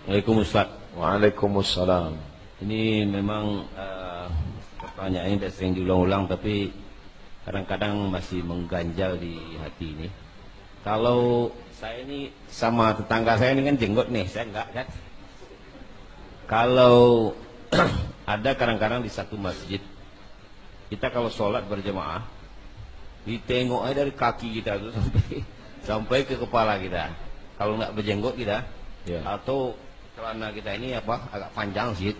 Waalaikumsalam Ustaz. Waalaikumsalam. Ini memang pertanyaan ini sering diulang-ulang, tapi kadang-kadang masih mengganjal di hati ini. Kalau saya ini sama tetangga saya ini kan jenggot nih, saya enggak kan. Kalau ada kadang-kadang di satu masjid, kita kalau sholat berjamaah, ditengok aja dari kaki kita tuh sampai ke kepala kita. Kalau nggak berjenggot kita, atau celana kita ini agak panjang sih.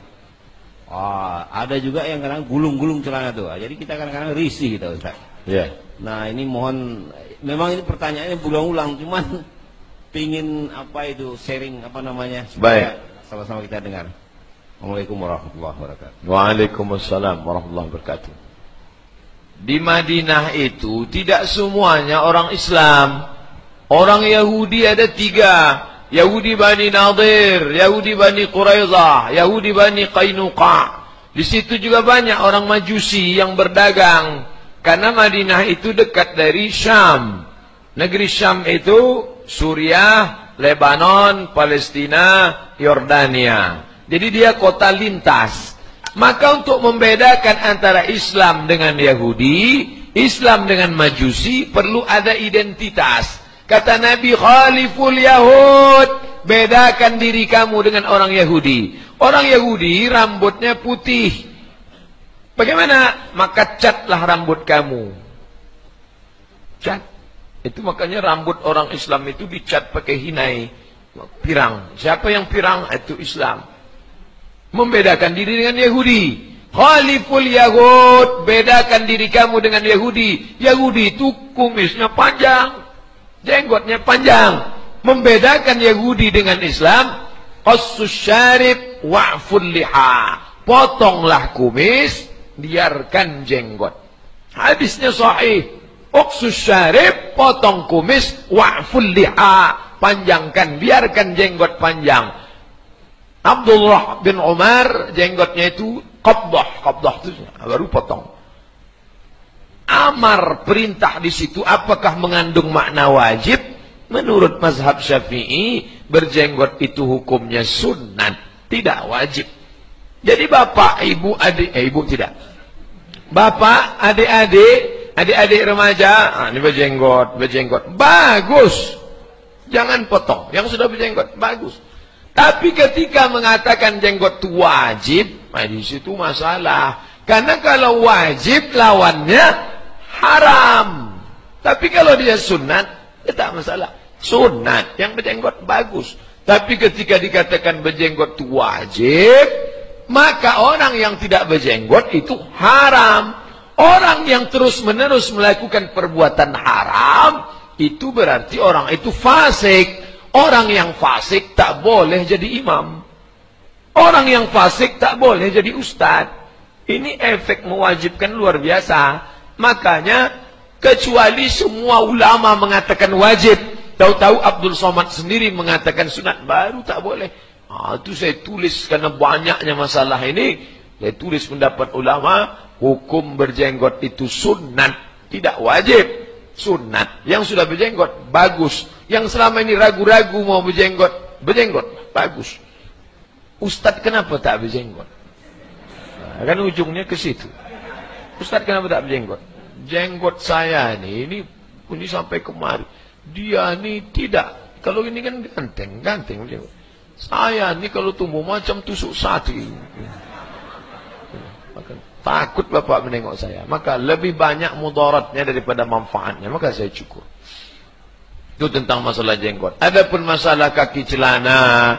Ada juga yang kadang gulung-gulung celana tuh. Jadi kita kadang-kadang risih kita, Ustaz. Nah, ini mohon, memang ini pertanyaannya berulang-ulang, cuman pingin sharing supaya sama-sama kita dengar. Assalamualaikum warahmatullahi wabarakatuh. Waalaikumsalam warahmatullahi wabarakatuh. Di Madinah itu tidak semuanya orang Islam. Orang Yahudi ada 3. Yahudi Bani Nadir, Yahudi Bani Quraidah, Yahudi Bani Qainuqa. Di situ juga banyak orang Majusi yang berdagang. Karena Madinah itu dekat dari Syam. Negeri Syam itu Suriah, Lebanon, Palestina, Yordania. Jadi dia kota lintas. Maka untuk membedakan antara Islam dengan Yahudi, Islam dengan Majusi, perlu ada identitas. Kata Nabi, khaliful Yahud, bedakan diri kamu dengan orang Yahudi. Orang Yahudi rambutnya putih. Bagaimana? Maka catlah rambut kamu. Cat. Itu makanya rambut orang Islam itu dicat pakai hinai, pirang. Siapa yang pirang? Itu Islam. Membedakan diri dengan Yahudi. Khaliful Yahud, bedakan diri kamu dengan Yahudi. Yahudi itu kumisnya panjang, jenggotnya panjang. Membedakan Yahudi dengan Islam, qassus syarib wa'ful liha. Potonglah kumis, biarkan jenggot. Hadisnya sahih. Qassus syarib, potong kumis, wa'ful liha, panjangkan, biarkan jenggot panjang. Abdullah bin Umar jenggotnya itu qabdah itu baru potong. Amar perintah di situ apakah mengandung makna wajib? Menurut mazhab Syafi'i, berjenggot itu hukumnya sunnat, tidak wajib. Jadi bapak, ibu, adik, ibu tidak. Bapak, adik-adik remaja, ini berjenggot, bagus. Jangan potong. Yang sudah berjenggot, bagus. Tapi ketika mengatakan jenggot itu wajib, di situ masalah. Karena kalau wajib lawannya haram. Tapi kalau dia sunat, tidak masalah. Sunat yang berjenggot bagus. Tapi ketika dikatakan berjenggot itu wajib, maka orang yang tidak berjenggot itu haram. Orang yang terus-menerus melakukan perbuatan haram, itu berarti orang itu fasik. Orang yang fasik tak boleh jadi imam. Orang yang fasik tak boleh jadi ustaz. Ini efek mewajibkan luar biasa. Makanya kecuali semua ulama mengatakan wajib, tahu-tahu Abdul Somad sendiri mengatakan sunat, baru tak boleh. Itu saya tulis karena banyaknya masalah ini. Saya tulis pendapat ulama, hukum berjenggot itu sunat, tidak wajib. Sunat. Yang sudah berjenggot, bagus. Yang selama ini ragu-ragu mau berjenggot, bagus. Ustadz kenapa tak berjenggot? Nah, kan ujungnya ke situ. Ustadz kenapa tak berjenggot? Jenggot saya ini sampai kemari. Dia ini tidak. Kalau ini kan ganteng berjenggot. Saya ini kalau tumbuh macam tusuk sate. Takut bapak menengok saya. Maka lebih banyak mudaratnya daripada manfaatnya. Maka saya cukur. Itu tentang masalah jenggot. Adapun masalah kaki celana.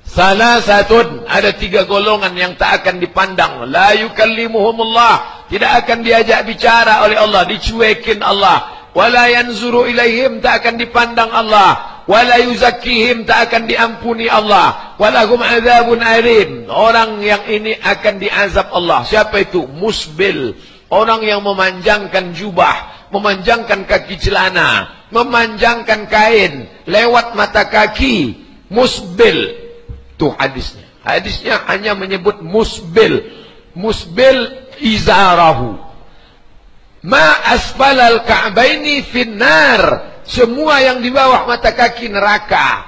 Salah satu. Ada 3 golongan yang tak akan dipandang. La yukallimuhumullah. Tidak akan diajak bicara oleh Allah. Dicuekin Allah. Wala yanzuru ilaihim. Tak akan dipandang Allah. Wala yuzakkihim, tak akan diampuni Allah. Walahum azabun alim. Orang yang ini akan diazab Allah. Siapa itu? Musbil. Orang yang memanjangkan jubah, memanjangkan kaki celana, memanjangkan kain lewat mata kaki. Musbil. Itu hadisnya. Hadisnya hanya menyebut musbil. Musbil izarahu. Ma asfalal ka'baini finnar. Semua yang di bawah mata kaki neraka.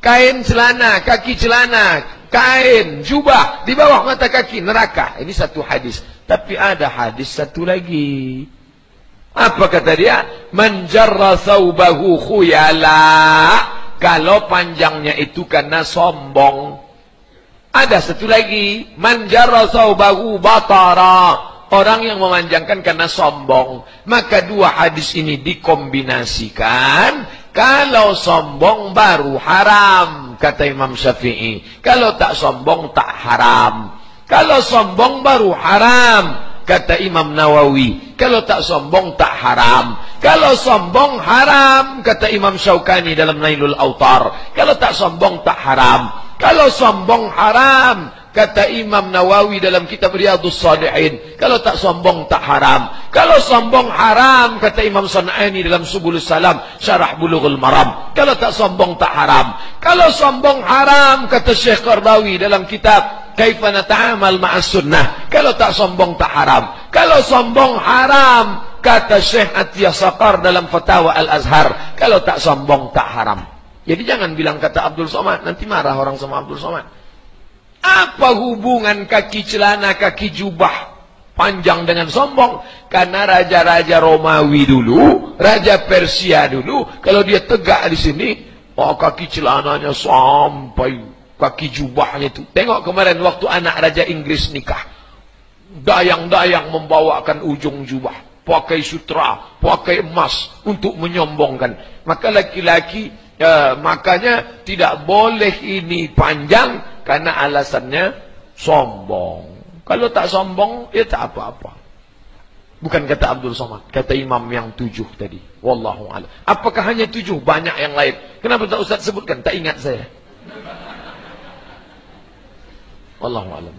kain celana, kaki celana, kain, jubah, di bawah mata kaki, neraka. Ini satu hadis. Tapi ada hadis satu lagi. Apa kata dia? Man jarra thawbahu khuyala. Kalau panjangnya itu karena sombong. Ada satu lagi. Man jarra thawbahu batara. Orang yang memanjangkan karena sombong. Maka dua hadis ini dikombinasikan. Kalau sombong baru haram, kata Imam Syafi'i. Kalau tak sombong tak haram. Kalau sombong baru haram, kata Imam Nawawi. Kalau tak sombong tak haram. Kalau sombong haram, kata Imam Syaukani dalam Nailul Autar. Kalau tak sombong tak haram. Kalau sombong haram, kata Imam Nawawi dalam kitab Riyadhus Shalihin. Kalau tak sombong tak haram. Kalau sombong haram, kata Imam San'ani dalam Subulus Salam Syarah Bulughul Maram. Kalau tak sombong tak haram. Kalau sombong haram, kata Syekh Qardawi dalam kitab Kaifa Nata'amal Ma'as Sunnah. Kalau tak sombong tak haram. Kalau sombong haram, kata Syekh Atiyah Saqar dalam Fatawa Al-Azhar. Kalau tak sombong tak haram. Jadi jangan bilang kata Abdul Somad, nanti marah orang sama Abdul Somad. Apa hubungan kaki celana, kaki jubah panjang dengan sombong? Karena raja-raja Romawi dulu, raja Persia dulu, kalau dia tegak di sini, oh kaki celananya sampai kaki jubahnya itu. Tengok kemarin waktu anak raja Inggris nikah, dayang-dayang membawakan ujung jubah, pakai sutra, pakai emas untuk menyombongkan. Maka laki-laki, makanya tidak boleh ini panjang. Karena alasannya sombong. Kalau tak sombong, ya tak apa-apa. Bukan kata Abdul Somad, kata imam yang 7 tadi. Wallahu a'lam. Apakah hanya 7? Banyak yang lain. Kenapa tak Ustaz sebutkan? Tak ingat saya. Wallahu a'lam.